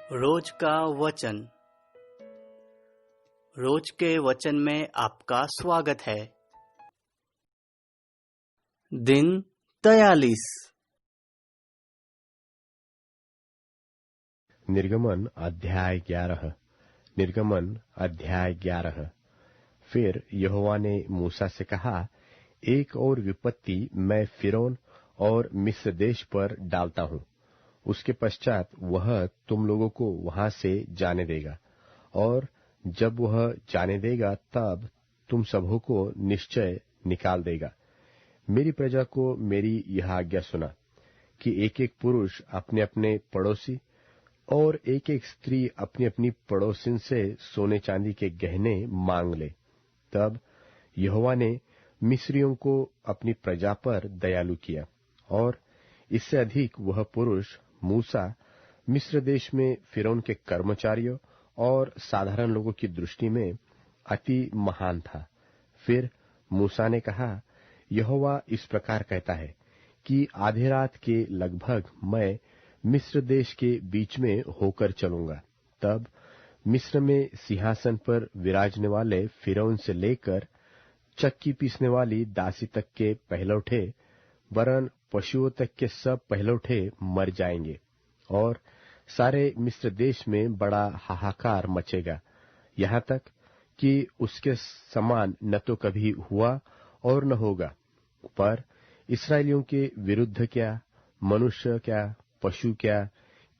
रोज का वचन। रोज के वचन में आपका स्वागत है। दिन 43। निर्गमन अध्याय 11। निर्गमन अध्याय 11। फिर यहोवा ने मूसा से कहा, एक और विपत्ति मैं फिरौन और मिस्र देश पर डालता हूँ। उसके पश्चात वह तुम लोगों को वहां से जाने देगा, और जब वह जाने देगा तब तुम सबों को निश्चय निकाल देगा। मेरी प्रजा को मेरी यह आज्ञा सुना कि एक एक पुरुष अपने अपने पड़ोसी और एक एक स्त्री अपनी अपनी पड़ोसिन से सोने चांदी के गहने मांग ले। तब यहोवा ने मिस्रियों को अपनी प्रजा पर दयालु किया, और इससे अधिक वह पुरुष मूसा मिस्र देश में फिरौन के कर्मचारियों और साधारण लोगों की दृष्टि में अति महान था। फिर मूसा ने कहा, यहोवा इस प्रकार कहता है कि आधी रात के लगभग मैं मिस्र देश के बीच में होकर चलूंगा। तब मिस्र में सिंहासन पर विराजने वाले फिरौन से लेकर चक्की पीसने वाली दासी तक के पहलौठे, वरन पशुओं तक के सब पहलौठे मर जाएंगे, और सारे मिस्र देश में बड़ा हाहाकार मचेगा, यहाँ तक कि उसके समान न तो कभी हुआ और न होगा। पर इस्राएलियों के विरुद्ध क्या मनुष्य क्या पशु क्या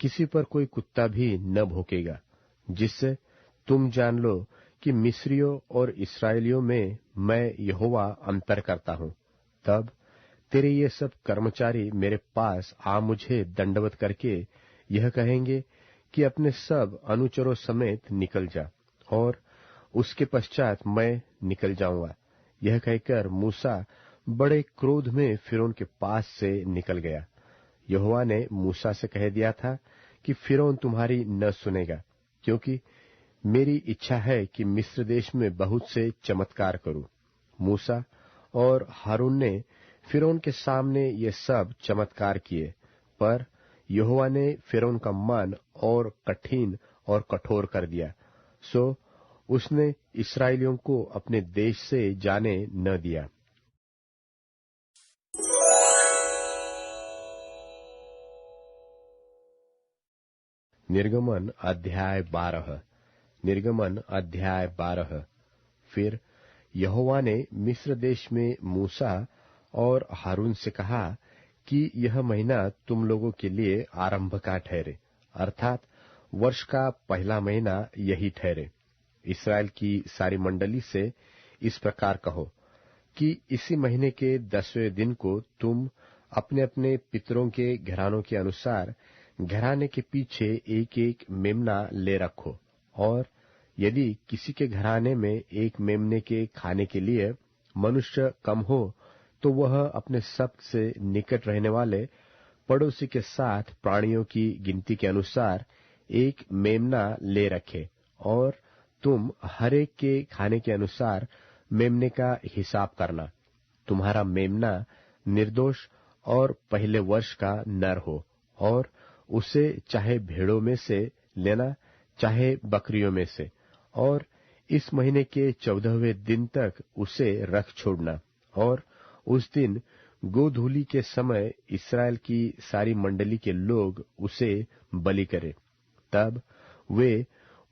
किसी पर कोई कुत्ता भी न भौंकेगा, जिससे तुम जान लो कि मिस्रियों और इस्राएलियों में मैं यहोवा अंतर करता हूँ। तब तेरे ये सब कर्मचारी मेरे पास आ मुझे दंडवत करके यह कहेंगे कि अपने सब अनुचरों समेत निकल जा, और उसके पश्चात मैं निकल जाऊंगा। यह कहकर मूसा बड़े क्रोध में फिरौन के पास से निकल गया। यहोवा ने मूसा से कह दिया था कि फिरौन तुम्हारी न सुनेगा, क्योंकि मेरी इच्छा है कि मिस्र देश में बहुत से चमत्कार करूं। मूसा और हारून ने फिरौन के सामने ये सब चमत्कार किए, पर यहोवा ने फिरौन का मन और कठिन और कठोर कर दिया, सो उसने इस्राएलियों को अपने देश से जाने न दिया। निर्गमन अध्याय 12। निर्गमन अध्याय 12। फिर यहोवा ने मिस्र देश में मूसा और हारून से कहा कि यह महीना तुम लोगों के लिए आरंभ का ठहरे, अर्थात वर्ष का पहला महीना यही ठहरे। इस्राएल की सारी मंडली से इस प्रकार कहो कि इसी महीने के 10वें दिन को तुम अपने अपने पितरों के घरानों के अनुसार घराने के पीछे एक एक मेमना ले रखो, और यदि किसी के घराने में एक मेमने के खाने के लिए मनुष्य कम हो, तो वह अपने सबसे निकट रहने वाले पड़ोसी के साथ प्राणियों की गिनती के अनुसार एक मेमना ले रखे, और तुम हर एक के खाने के अनुसार मेमने का हिसाब करना। तुम्हारा मेमना निर्दोष और पहले वर्ष का नर हो, और उसे चाहे भेड़ों में से लेना चाहे बकरियों में से, और इस महीने के 14वें दिन तक उसे रख छोड़ना। और उस दिन गोधूली के समय इस्राएल की सारी मंडली के लोग उसे बलि करें। तब वे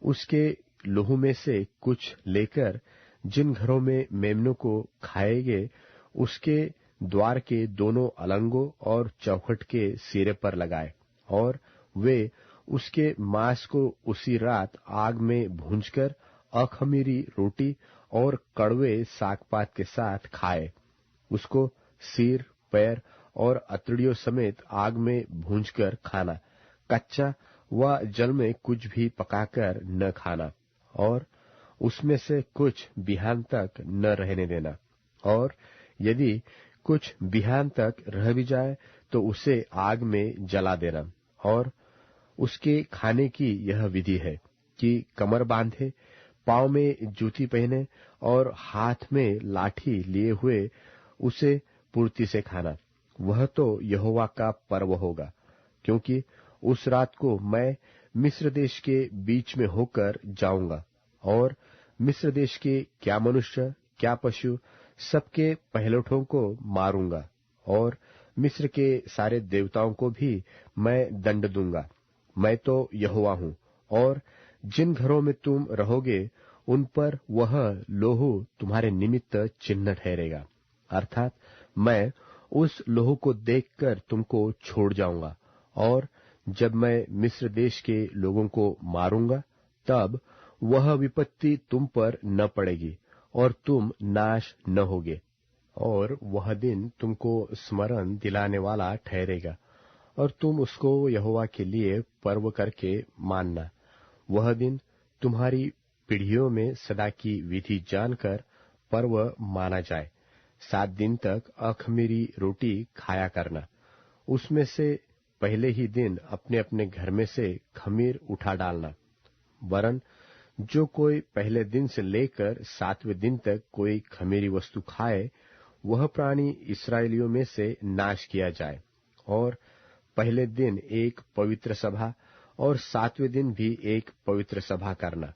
उसके लोहू में से कुछ लेकर जिन घरों में मेमनों को खाएंगे, उसके द्वार के दोनों अलंगों और चौखट के सिरे पर लगाए, और वे उसके मांस को उसी रात आग में भूंजकर अखमीरी रोटी और कड़वे सागपात के साथ खाए। उसको सिर पैर और अतड़ियों समेत आग में भूंजकर खाना, कच्चा व जल में कुछ भी पकाकर न खाना, और उसमें से कुछ बिहान तक न रहने देना। और यदि कुछ बिहान तक रह भी जाए तो उसे आग में जला देना। और उसके खाने की यह विधि है कि कमर बांधे, पांव में जूती पहने और हाथ में लाठी लिए हुए उसे पूर्ति से खाना। वह तो यहोवा का पर्व होगा, क्योंकि उस रात को मैं मिस्र देश के बीच में होकर जाऊंगा और मिस्र देश के क्या मनुष्य क्या पशु सबके पहिलौठों को मारूंगा और मिस्र के सारे देवताओं को भी मैं दंड दूंगा। मैं तो यहोवा हूँ। और जिन घरों में तुम रहोगे उन पर वह लोहू तुम्हारे निमित्त चिन्ह ठहरेगा, अर्थात मैं उस लोहू को देखकर तुमको छोड़ जाऊंगा। और जब मैं मिस्र देश के लोगों को मारूंगा तब वह विपत्ति तुम पर न पड़ेगी और तुम नाश न होगे। और वह दिन तुमको स्मरण दिलाने वाला ठहरेगा और तुम उसको यहोवा के लिए पर्व करके मानना। वह दिन तुम्हारी पीढ़ियों में सदा की विधि जानकर पर्व माना जाए। 7 दिन तक अखमीरी रोटी खाया करना। उसमें से पहले ही दिन अपने अपने घर में से खमीर उठा डालना। वरन जो कोई पहले दिन से लेकर 7वें दिन तक कोई खमीरी वस्तु खाए वह प्राणी इस्राएलियों में से नाश किया जाए। और पहले दिन एक पवित्र सभा और 7वें दिन भी एक पवित्र सभा करना।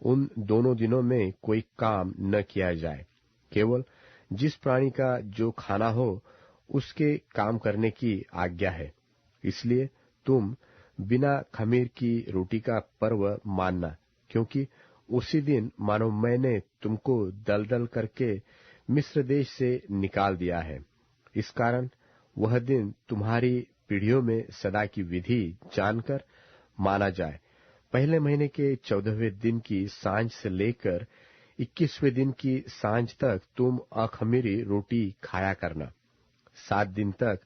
उन दोनों दिनों में कोई काम न किया जाए, केवल जिस प्राणी का जो खाना हो उसके काम करने की आज्ञा है। इसलिए तुम बिना खमीर की रोटी का पर्व मानना, क्योंकि उसी दिन मानो मैंने तुमको दलदल करके मिस्र देश से निकाल दिया है। इस कारण वह दिन तुम्हारी पीढ़ियों में सदा की विधि जानकर माना जाए। पहले महीने के 14वें दिन की सांझ से लेकर 21वें दिन की सांझ तक तुम अखमीरी रोटी खाया करना। 7 दिन तक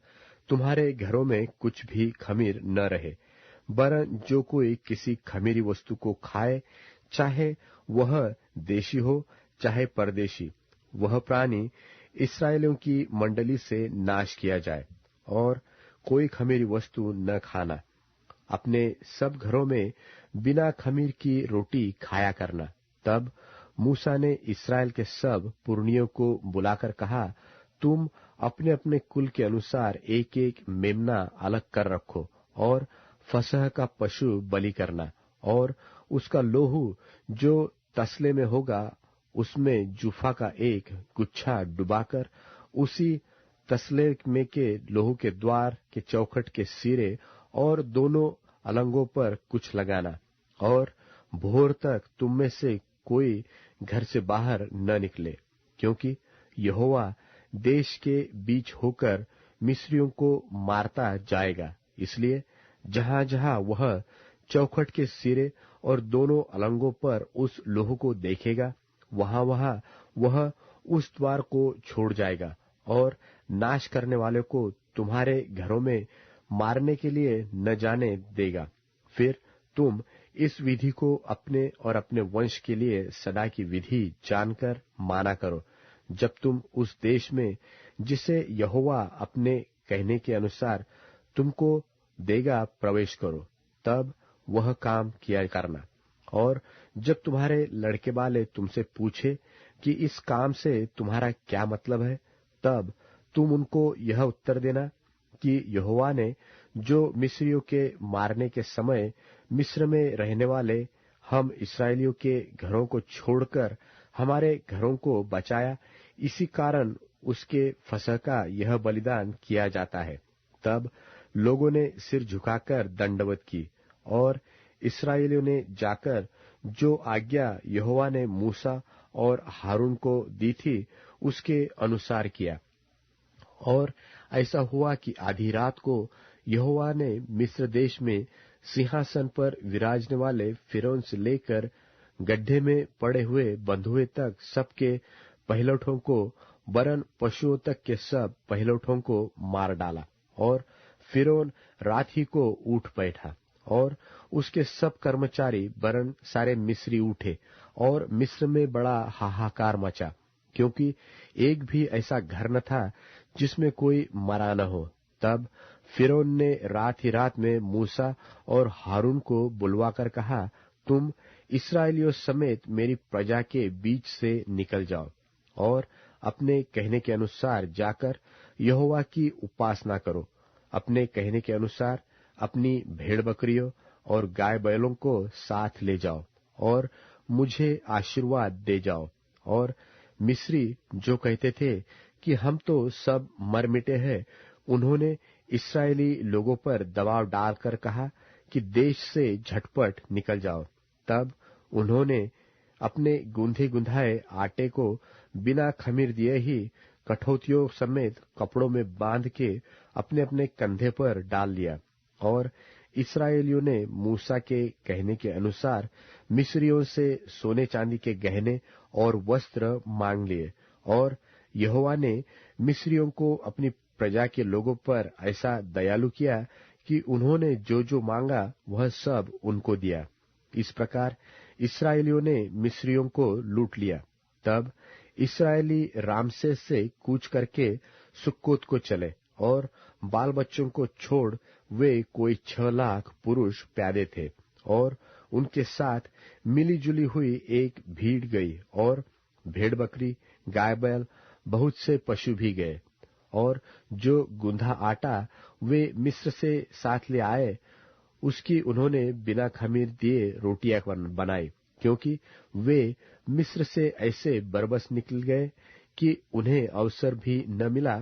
तुम्हारे घरों में कुछ भी खमीर न रहे, वरन जो कोई किसी खमीरी वस्तु को खाए, चाहे वह देशी हो चाहे परदेशी, वह प्राणी इस्राएलियों की मंडली से नाश किया जाए। और कोई खमीरी वस्तु न खाना। अपने सब घरों में बिना खमीर की रोटी खाया करना। तब मूसा ने इस्राएल के सब पुरनियों को बुलाकर कहा, तुम अपने अपने कुल के अनुसार एक एक मेमना अलग कर रखो और फसह का पशु बलि करना। और उसका लोहू जो तसले में होगा उसमें जूफा का एक गुच्छा डुबाकर उसी तसले में के लोहू के द्वार के चौखट के सिरे और दोनों अलंगों पर कुछ लगाना। और भोर तक तुम में से कोई घर से बाहर न निकले, क्योंकि यहोवा देश के बीच होकर मिस्रियों को मारता जाएगा। इसलिए जहां जहां वह चौखट के सिरे और दोनों अलंगों पर उस लोहू को देखेगा, वहां वहां वह उस द्वार को छोड़ जाएगा और नाश करने वाले को तुम्हारे घरों में मारने के लिए न जाने देगा। फिर तुम इस विधि को अपने और अपने वंश के लिए सदा की विधि जानकर माना करो। जब तुम उस देश में जिसे यहोवा अपने कहने के अनुसार तुमको देगा प्रवेश करो, तब वह काम किया करना। और जब तुम्हारे लड़के वाले तुमसे पूछे कि इस काम से तुम्हारा क्या मतलब है, तब तुम उनको यह उत्तर देना कि यहोवा ने जो मिस्रियों के मारने के समय मिस्र में रहने वाले हम इस्राएलियों के घरों को छोड़कर हमारे घरों को बचाया, इसी कारण उसके फसह का यह बलिदान किया जाता है। तब लोगों ने सिर झुकाकर दंडवत की और इस्राएलियों ने जाकर जो आज्ञा यहोवा ने मूसा और हारून को दी थी उसके अनुसार किया। और ऐसा हुआ कि आधी रात को यहोवा ने मिस्र देश में सिंहासन पर विराजने वाले फिरौन से लेकर गड्ढे में पड़े हुए बंधुए तक सबके पहिलौठों को, वरन पशुओं तक के सब पहिलौठों को मार डाला। और फिरौन रात ही को उठ बैठा और उसके सब कर्मचारी वरन सारे मिस्री उठे और मिस्र में बड़ा हाहाकार मचा, क्योंकि एक भी ऐसा घर न था जिसमें कोई मरा न हो। तब फिरौन ने रात ही रात में मूसा और हारून को बुलवाकर कहा, तुम इस्राएलियों समेत मेरी प्रजा के बीच से निकल जाओ और अपने कहने के अनुसार जाकर यहोवा की उपासना करो। अपने कहने के अनुसार अपनी भेड़ बकरियों और गाय बैलों को साथ ले जाओ और मुझे आशीर्वाद दे जाओ। और मिस्री जो कहते थे कि हम तो सब मर मिटे हैं, उन्होंने इस्राएली लोगों पर दबाव डालकर कहा कि देश से झटपट निकल जाओ। तब उन्होंने अपने गूंधे गुंधाए आटे को बिना खमीर दिए ही कठौतियों समेत कपड़ों में बांध के अपने अपने कंधे पर डाल लिया। और इस्राएलियों ने मूसा के कहने के अनुसार मिस्रियों से सोने चांदी के गहने और वस्त्र मांग लिए। और यहोवा ने मिस्रियों को अपनी प्रजा के लोगों पर ऐसा दयालु किया कि उन्होंने जो जो मांगा वह सब उनको दिया। इस प्रकार इस्राएलियों ने मिस्रियों को लूट लिया। तब इस्राएली रामसेस से कूच करके सुक्कोत को चले और बाल बच्चों को छोड़ वे कोई 6 लाख पुरुष प्यादे थे। और उनके साथ मिली जुली हुई एक भीड़ गई और भेड़ बकरी, गाय बैल, बहुत से पशु भी गए। और जो गुंधा आटा वे मिस्र से साथ ले आए, उसकी उन्होंने बिना खमीर दिए रोटियां बनाई, क्योंकि वे मिस्र से ऐसे बरबस निकल गए कि उन्हें अवसर भी न मिला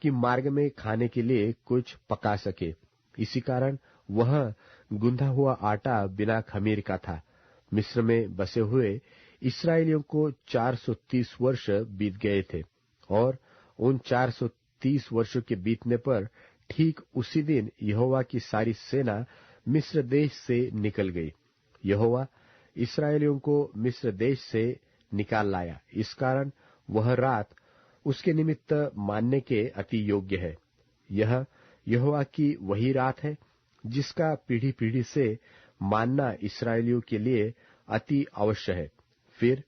कि मार्ग में खाने के लिए कुछ पका सके। इसी कारण वह गुंधा हुआ आटा बिना खमीर का था। मिस्र में बसे हुए इस्राएलियों को 430 वर्ष बीत गए थे। और उन 430 वर्षों के बीतने पर ठीक उसी दिन यहोवा की सारी सेना मिस्र देश से निकल गई। यहोवा इस्राएलियों को मिस्र देश से निकाल लाया। इस कारण वह रात उसके निमित्त मानने के अति योग्य है। यह यहोवा की वही रात है जिसका पीढ़ी पीढ़ी से मानना इस्राएलियों के लिए अति अवश्य है। फिर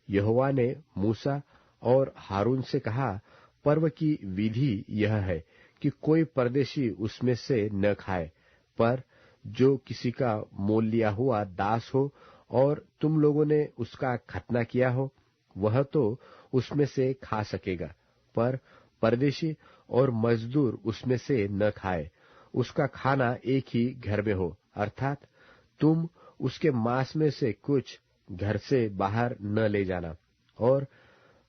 यहोवा ने मूसा और हारून से कहा, पर्व की विधि यह है कि कोई परदेशी उसमें से न खाए, पर जो किसी का मोल लिया हुआ दास हो और तुम लोगों ने उसका खतना किया हो, वह तो उसमें से खा सकेगा, पर परदेशी और मजदूर उसमें से न खाए। उसका खाना एक ही घर में हो, अर्थात तुम उसके मांस में से कुछ घर से बाहर न ले जाना। और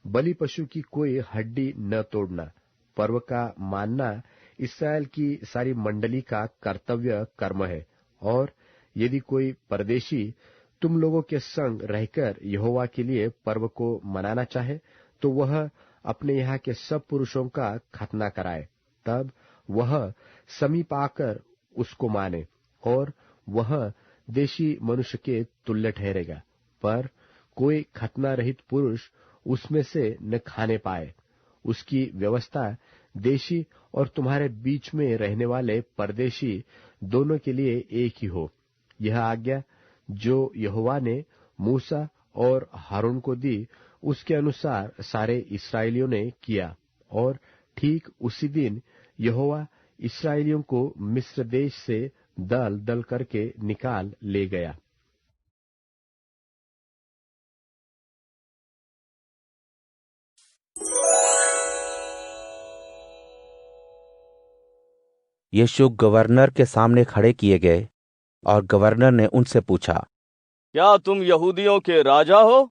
बलि पशु की कोई हड्डी न तोड़ना। पर्व का मानना इस्राएल की सारी मंडली का कर्तव्य कर्म है। और यदि कोई परदेशी तुम लोगों के संग रहकर यहोवा के लिए पर्व को मनाना चाहे, तो वह अपने यहाँ के सब पुरुषों का खतना कराए। तब वह समीप आकर उसको माने और वह देशी मनुष्य के तुल्य ठहरेगा। पर कोई खतना रहित पुरुष उसमें से न खाने पाए। उसकी व्यवस्था देशी और तुम्हारे बीच में रहने वाले परदेशी दोनों के लिए एक ही हो। यह आज्ञा जो यहोवा ने मूसा और हारून को दी, उसके अनुसार सारे इस्राएलियों ने किया। और ठीक उसी दिन यहोवा इस्राएलियों को मिस्र देश से दल दल करके निकाल ले गया। यीशु गवर्नर के सामने खड़े किए गए और गवर्नर ने उनसे पूछा, क्या तुम यहूदियों के राजा हो?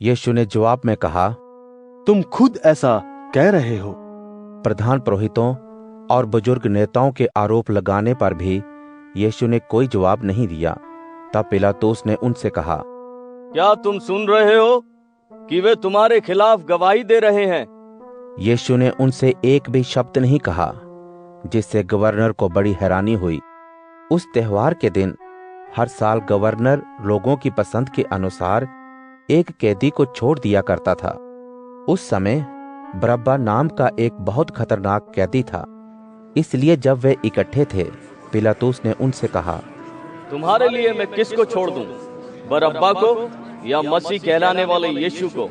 यीशु ने जवाब में कहा, तुम खुद ऐसा कह रहे हो। प्रधान पुरोहितों और बुजुर्ग नेताओं के आरोप लगाने पर भी यीशु ने कोई जवाब नहीं दिया। तब पिलातुस ने उनसे कहा, क्या तुम सुन रहे हो कि वे तुम्हारे खिलाफ गवाही दे रहे हैं? यीशु ने उनसे एक भी शब्द नहीं कहा, जिससे गवर्नर को बड़ी हैरानी हुई। उस त्योहार के दिन हर साल गवर्नर लोगों की पसंद के अनुसार एक कैदी को छोड़ दिया करता था। उस समय बरअब्बा नाम का एक बहुत खतरनाक कैदी था। इसलिए जब वे इकट्ठे थे, पिलातुस ने उनसे कहा, तुम्हारे लिए मैं किसको छोड़ दूं, बरअब्बा को या मसीह कहलाने वाले यीशु को?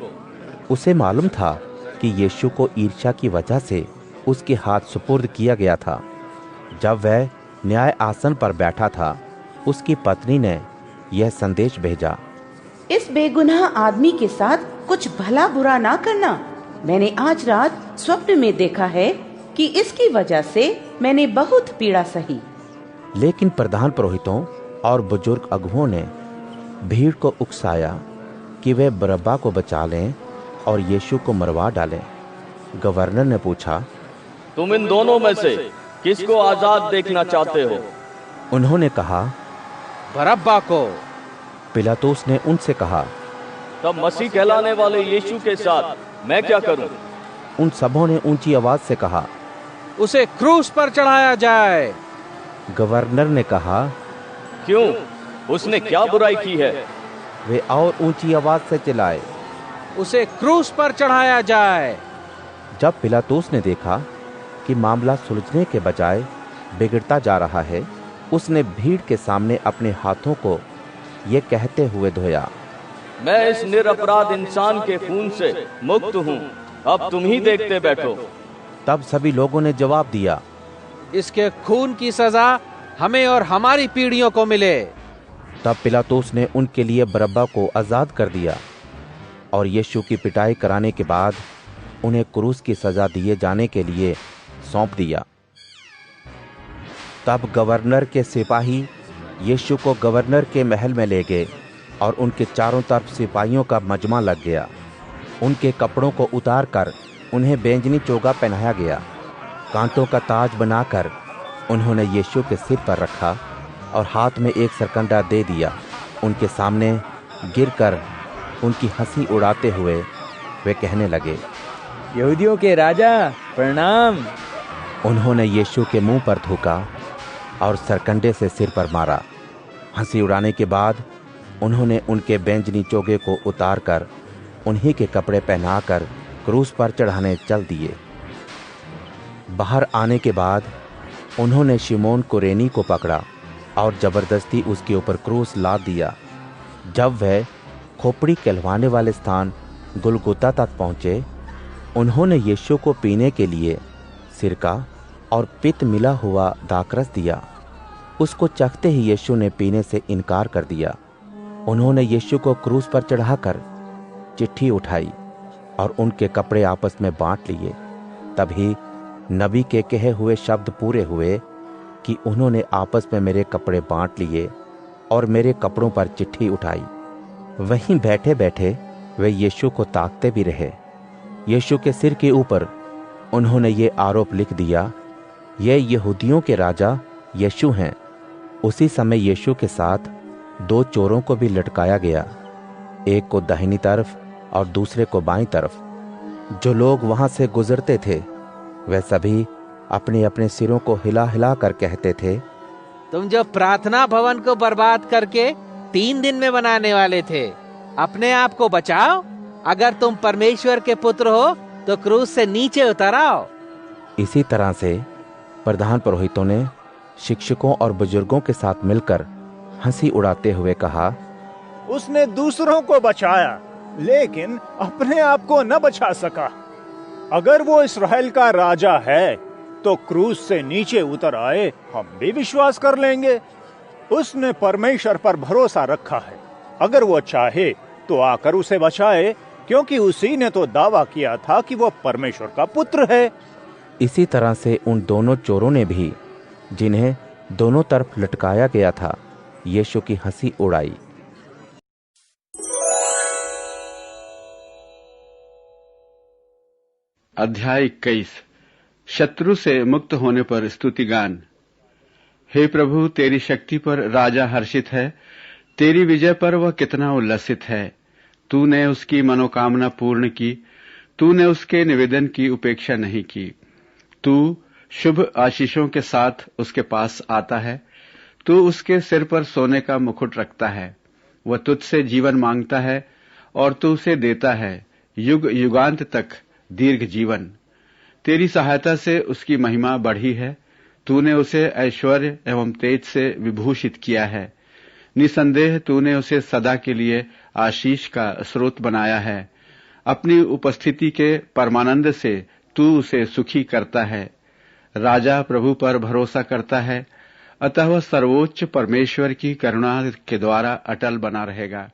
उसे मालूम था कि यीशु को ईर्ष्या की वजह से उसके हाथ सुपुर्द किया गया था। जब वह न्याय आसन पर बैठा था, उसकी पत्नी ने यह संदेश भेजा, इस बेगुनाह आदमी के साथ कुछ भला बुरा ना करना। मैंने आज रात स्वप्न में देखा है कि इसकी वजह से मैंने बहुत पीड़ा सही। लेकिन प्रधान पुरोहितों और बुजुर्ग अगुओं ने भीड़ को उकसाया कि वे बरअब्बा को बचा लें और यीशु को मरवा डालें। गवर्नर ने पूछा, तुम इन दोनों में से किसको आजाद देखना चाहते हो? उन्होंने कहा, बरअब्बा को। पिलातुस ने उनसे कहा, तब मसीह कहलाने वाले यीशु के साथ मैं क्या करूं? उन सबों ने ऊंची आवाज से कहा, उसे क्रूस पर चढ़ाया जाए। गवर्नर ने कहा, क्यों? उसने क्या बुराई की है? वे और ऊंची आवाज से चिल्लाए, उसे क्रूस पर चढ़ाया जाए। जब पिलातुस ने देखा कि मामला सुलझने के बजाय बिगड़ता जा रहा है, उसने भीड़ के सामने अपने हाथों को ये कहते हुए धोया, मैं इस निरपराध इंसान के खून से मुक्त हूँ, अब तुम ही देखते बैठो। तब सभी लोगों ने जवाब दिया, इसके खून की सजा हमें और हमारी पीढ़ियों को मिले। तब पिलातुस ने उनके लिए बरअब्बा को आजाद कर दिया और यीशु की पिटाई कराने के बाद उन्हें क्रूस की सजा दिए जाने के लिए सौंप दिया। तब गवर्नर के सिपाही यीशु को गवर्नर के महल में ले गए और उनके चारों तरफ सिपाहियों का मजमा लग गया। उनके कपड़ों को उतार कर उन्हें बैंजनी चोगा पहनाया गया। कांटों का ताज बनाकर उन्होंने यीशु के सिर पर रखा और हाथ में एक सरकंडा दे दिया। उनके सामने गिरकर उनकी हंसी उड़ाते हुए वे कहने लगे, यहूदियों के राजा प्रणाम। उन्होंने यीशु के मुंह पर थूका और सरकंडे से सिर पर मारा। हंसी उड़ाने के बाद उन्होंने उनके बैंजनी चोगे को उतारकर उन्हीं के कपड़े पहनाकर क्रूस पर चढ़ाने चल दिए। बाहर आने के बाद उन्होंने शिमोन कुरेनी को पकड़ा और जबरदस्ती उसके ऊपर क्रूस लाद दिया। जब वह खोपड़ी कहलवाने वाले स्थान गुलगुता तक पहुंचे, उन्होंने यीशु को पीने के लिए सिरका और पित्त मिला हुआ दाखरस दिया। उसको चखते ही यीशु ने पीने से इनकार कर दिया। उन्होंने यीशु को क्रूस पर चढ़ाकर चिट्ठी उठाई और उनके कपड़े आपस में बांट लिए। तभी नबी के कहे हुए शब्द पूरे हुए कि उन्होंने आपस में मेरे कपड़े बांट लिए और मेरे कपड़ों पर चिट्ठी उठाई। वहीं बैठे बैठे वे यीशु को ताकते भी रहे। यीशु के सिर के ऊपर उन्होंने ये आरोप लिख दिया, ये यहूदियों के राजा यीशु हैं। उसी समय यीशु के साथ 2 चोरों को भी लटकाया गया, एक को दाहिनी तरफ और दूसरे को बाईं तरफ। जो लोग वहां से गुजरते थे वे सभी अपने अपने सिरों को हिला हिला कर कहते थे, तुम जो प्रार्थना भवन को बर्बाद करके 3 दिन में बनाने वाले थे, अपने आप को बचाओ। अगर तुम परमेश्वर के पुत्र हो तो क्रूस से नीचे उतर आओ। इसी तरह से प्रधान पुरोहितों ने शिक्षकों और बुजुर्गों के साथ मिलकर हंसी उड़ाते हुए कहा, उसने दूसरों को बचाया लेकिन अपने आप को न बचा सका। अगर वो इस्राएल का राजा है तो क्रूस से नीचे उतर आए, हम भी विश्वास कर लेंगे। उसने परमेश्वर पर भरोसा रखा है। अगर वो चाहे तो आकर उसे बचाए, क्योंकि उसी ने तो दावा किया था कि वो परमेश्वर का पुत्र है। इसी तरह से उन दोनों चोरों ने भी, जिन्हें दोनों तरफ लटकाया गया था, यीशु की हंसी उड़ाई। अध्याय 21। शत्रु से मुक्त होने पर स्तुतिगान। हे प्रभु, तेरी शक्ति पर राजा हर्षित है, तेरी विजय पर वह कितना उल्लसित है। तूने उसकी मनोकामना पूर्ण की, तूने उसके निवेदन की उपेक्षा नहीं की। तू शुभ आशीषों के साथ उसके पास आता है, तू उसके सिर पर सोने का मुकुट रखता है। वह तुझसे जीवन मांगता है और तू उसे देता है, युग युगांत तक दीर्घ जीवन। तेरी सहायता से उसकी महिमा बढ़ी है, तूने उसे ऐश्वर्य एवं तेज से विभूषित किया है। निसंदेह तूने उसे सदा के लिए आशीष का स्रोत बनाया है। अपनी उपस्थिति के परमानंद से तू उसे सुखी करता है। राजा प्रभु पर भरोसा करता है, अतः वह सर्वोच्च परमेश्वर की करुणा के द्वारा अटल बना रहेगा।